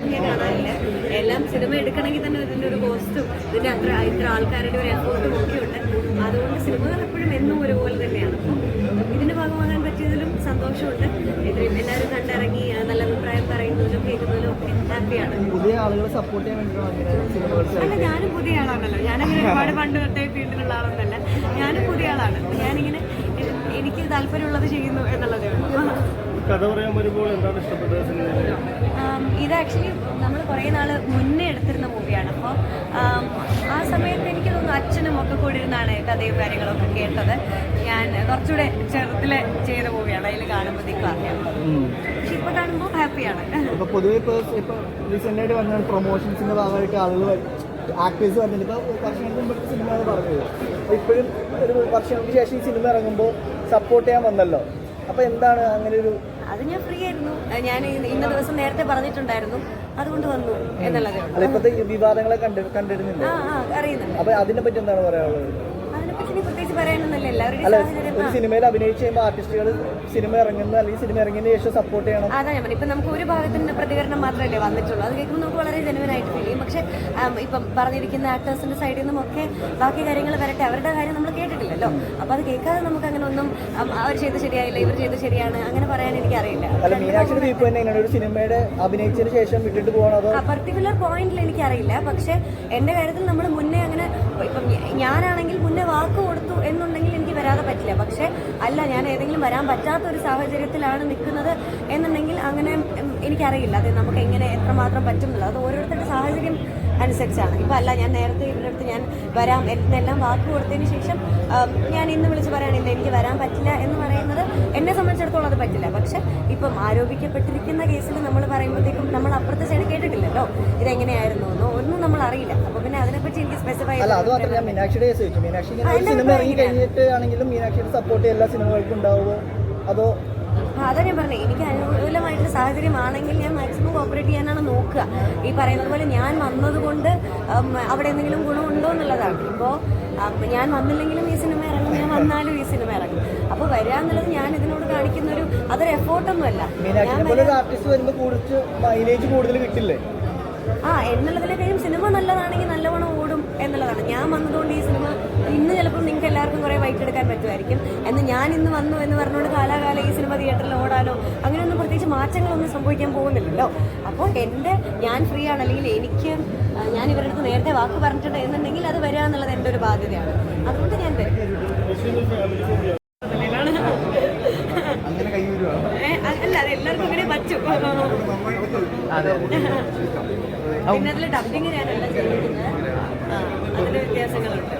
ഒന്നും ഞാൻ കാണാനില്ല. എല്ലാം സിനിമ എടുക്കണമെങ്കിൽ തന്നെ ഇതിൻ്റെ ഒരു കോസ്റ്റും ഇതിൻ്റെ ഇത്ര ആൾക്കാരുടെ ഒരു എഫേർട്ടും ഒക്കെ ഉണ്ട്. അതുകൊണ്ട് സിനിമകൾ എപ്പോഴും എന്നും ഒരുപോലെ തന്നെയാണ്. അപ്പം ഇതിൻ്റെ ഭാഗമാകാൻ പറ്റിയതിലും സന്തോഷമുണ്ട്. എല്ലാവരും കണ്ടിറങ്ങി നല്ല അഭിപ്രായം പറയുന്നതിലും കേൾക്കുന്നതിലും ഒക്കെ ഹാപ്പിയാണ്. പുതിയ ആളുകളെ സപ്പോർട്ട് ചെയ്യാൻ വേണ്ടിയിട്ടാണ്. അല്ല, ഞാനും പുതിയ ആളാണല്ലോ. ഞാനങ്ങനെ ഒരുപാട് പണ്ട് തൊട്ടേ ഫീൽഡിലുള്ള ആളൊന്നല്ല. ഞാനും പുതിയ ആളാണ്. ഞാനിങ്ങനെ എനിക്ക് താല്പര്യമുള്ളത് ചെയ്യുന്നു എന്നുള്ളതേ ഉള്ളൂ. കഥ പറയാൻ വരുമ്പോൾ എന്താണ് ഇഷ്ടപ്പെട്ടത്? ഇത് ആക്ച്വലി നമ്മൾ കുറേ നാൾ മുന്നേ എടുത്തിരുന്ന മൂവിയാണ്. അപ്പോൾ ആ സമയത്ത് എനിക്ക് തോന്നുന്നു അച്ഛനും ഒക്കെ കൂടി ഇരുന്നാണ് കഥയും കാര്യങ്ങളൊക്കെ കേട്ടത്. ഞാൻ കുറച്ചുകൂടെ ചെറുതിലെ ചെയ്ത മൂവിയാണ്. അതിൽ കാണുമ്പോഴത്തേക്കും അറിയാം. പക്ഷെ ഇപ്പോൾ കാണുമ്പോൾ ഹാപ്പിയാണ്. ഇപ്പോൾ പൊതുവെ ഇപ്പോൾ റീസെൻ്റായിട്ട് വന്ന പ്രൊമോഷൻസിൻ്റെ ഭാഗമായിട്ട് ആളുകൾ ആക്ടേഴ്സ് വന്നിട്ട് ഇപ്പോൾ വർഷങ്ങൾക്ക് മുമ്പ് സിനിമ പറഞ്ഞത് ഇപ്പോഴും ഒരു വർഷങ്ങൾക്ക് ശേഷം ഈ സിനിമ ഇറങ്ങുമ്പോൾ സപ്പോർട്ട് ചെയ്യാൻ വന്നല്ലോ. അപ്പോൾ എന്താണ് അങ്ങനെ ഒരു അത് ഞാൻ ഫ്രീ ആയിരുന്നു. ഞാൻ ഇന്ന ദിവസം നേരത്തെ പറഞ്ഞിട്ടുണ്ടായിരുന്നു, അതുകൊണ്ട് വന്നു എന്നുള്ളത്. ഇപ്പോഴത്തെ വിവാദങ്ങളെ കണ്ടിരുന്നില്ല, അറിയുന്നുണ്ട്. അപ്പോൾ അതിനെ പറ്റി എന്താണ് പറയാനുള്ളത്? അതിനെപ്പറ്റി പ്രത്യേകിച്ച് പറയാനൊന്നുമില്ല. എല്ലാവരുടെയും ഒരു സിനിമയിൽ അഭിനയിച്ച് കഴിയുമ്പോൾ ആർട്ടിസ്റ്റുകൾ സിനിമ ഇറങ്ങുന്ന അല്ലെങ്കിൽ സിനിമ ഇറങ്ങിയതിന് ശേഷം സപ്പോർട്ട് ചെയ്യണം. അതാ ഞാൻ ഇപ്പം നമുക്ക് ഒരു ഭാഗത്തിന്റെ പ്രതികരണം മാത്രമല്ലേ വന്നിട്ടുള്ളൂ. അത് കേൾക്കുമ്പോൾ നമുക്ക് വളരെ ജെനുവനായിട്ട് ഫീൽ ചെയ്യും. പക്ഷേ ഇപ്പം പറഞ്ഞിരിക്കുന്ന ആക്ടേഴ്സിന്റെ സൈഡിൽ നിന്നും ഒക്കെ ബാക്കി കാര്യങ്ങൾ വരട്ടെ, അവരുടെ കാര്യം നമ്മൾ കേട്ടിട്ടില്ലല്ലോ. അപ്പോൾ അത് കേൾക്കാതെ നമുക്ക് അങ്ങനെ ഒന്നും അവർ ചെയ്ത് ശരിയായില്ല, ഇവർ ചെയ്ത് ശരിയാണ് അങ്ങനെ പറയാൻ എനിക്കറിയില്ല. അല്ല, മീനാക്ഷിയുടെ തീർപ്പ് തന്നെ ഇങ്ങനെ ഒരു സിനിമയുടെ അഭിനയിച്ചതിന് ശേഷം വിട്ടിട്ട് പോകണോ? ആ പർട്ടിക്കുലർ പോയിന്റിൽ എനിക്കറിയില്ല. പക്ഷെ എൻ്റെ കാര്യത്തിൽ നമ്മൾ മുന്നേ അങ്ങനെ ഇപ്പം ഞാനാണെങ്കിൽ മുന്നേ വാക്ക് കൊടുത്തു എന്നുണ്ടെങ്കിൽ എനിക്ക് വരാതെ പറ്റില്ല. പക്ഷെ അല്ല, ഞാൻ ഏതെങ്കിലും വരാൻ പറ്റാത്ത ഒരു സാഹചര്യത്തിലാണ് നിൽക്കുന്നത് എന്നുണ്ടെങ്കിൽ അങ്ങനെ എനിക്കറിയില്ല അത് നമുക്ക് എങ്ങനെ എത്രമാത്രം പറ്റും എന്നുള്ളത്. അത് ഓരോരുത്തരുടെ സാഹചര്യം അനുസരിച്ചാണ്. ഇപ്പം അല്ല, ഞാൻ നേരത്തെ ഇവരുടെ അടുത്ത് ഞാൻ വരാം എന്നെല്ലാം വാക്ക് കൊടുത്തതിന് ശേഷം ഞാൻ ഇന്ന് വിളിച്ച് പറയാനില്ല എനിക്ക് വരാൻ പറ്റില്ല എന്ന് പറയുന്നത് എന്നെ സംബന്ധിച്ചിടത്തോളം അത് പറ്റില്ല. പക്ഷെ ഇപ്പം ആരോപിക്കപ്പെട്ടിരിക്കുന്ന കേസിൽ നമ്മൾ പറയുമ്പോഴത്തേക്കും നമ്മൾ അപ്പുറത്തെ സൈഡ് കേട്ടിട്ടില്ലല്ലോ ഇതെങ്ങനെയായിരുന്നു എന്നോ ഒന്നും നമ്മൾ അറിയില്ല. അപ്പോൾ പിന്നെ അതിനെപ്പറ്റി എനിക്ക് സ്പെസിഫൈ മീനാക്ഷിയുടെ കേസ് വെച്ചു. മീനാക്ഷി സിനിമ ഇറങ്ങി കഴിഞ്ഞിട്ട് ആണെങ്കിലും മീനാക്ഷിയുടെ സപ്പോർട്ട് എല്ലാ സിനിമകൾക്കും ഉണ്ടാവുമോ അതോ? അതാ ഞാൻ പറഞ്ഞത്, എനിക്ക് അനുകൂലമായിട്ടുള്ള സാഹചര്യമാണെങ്കിൽ ഞാൻ മാക്സിമം കോപ്പറേറ്റ് ചെയ്യാനാണ് നോക്കുക. ഈ പറയുന്നത് പോലെ ഞാൻ വന്നതുകൊണ്ട് അവിടെ എന്തെങ്കിലും ഗുണമുണ്ടോ എന്നുള്ളതാണ്. ഇപ്പോൾ ഞാൻ വന്നില്ലെങ്കിലും ഈ സിനിമ ഇറങ്ങും, ഞാൻ വന്നാലും ഈ സിനിമ ഇറങ്ങും. അപ്പോൾ വരിക എന്നുള്ളത് ഞാൻ ഇതിനോട് കാണിക്കുന്ന അതൊരു എഫോർട്ടൊന്നുമല്ല. ആർട്ടിസ്റ്റ് വരുമ്പോൾ മൈലേജ് കൂടുതൽ കിട്ടില്ലേ? എന്നുള്ളതിലേക്കും സിനിമ നല്ലതാണെങ്കിൽ നല്ലവണ്ണം ഓടും എന്നുള്ളതാണ്. ഞാൻ വന്നതുകൊണ്ട് ഈ സിനിമ ഇന്ന് ചിലപ്പോൾ നിങ്ങൾക്ക് എല്ലാവർക്കും കുറേ വൈറ്റ് എടുക്കാൻ പറ്റുമായിരിക്കും. എന്ന് ഞാൻ ഇന്ന് വന്നു എന്ന് പറഞ്ഞുകൊണ്ട് കാലാകാലം ഈ സിനിമ തിയേറ്ററിൽ ഓടാനോ അങ്ങനെയൊന്നും പ്രത്യേകിച്ച് മാറ്റങ്ങളൊന്നും സംഭവിക്കാൻ പോകുന്നില്ലല്ലോ. അപ്പോൾ ഞാൻ ഫ്രീ ആണ്, അല്ലെങ്കിൽ എനിക്ക് ഞാൻ ഇവരുടെ അടുത്ത് നേരത്തെ വാക്ക് പറഞ്ഞിട്ടുണ്ട് എന്നുണ്ടെങ്കിൽ അത് വരിക എന്നുള്ളത് എൻ്റെ ഒരു ബാധ്യതയാണ്. അതുകൊണ്ട് ഞാൻ വരും. അല്ല, അത് എല്ലാവർക്കും അങ്ങനെ പറ്റും. പിന്നെ അതിൽ ഡബിങ് ഞാനല്ല ചെയ്യുന്നത്, അതിൻ്റെ വ്യത്യാസങ്ങളുണ്ട്.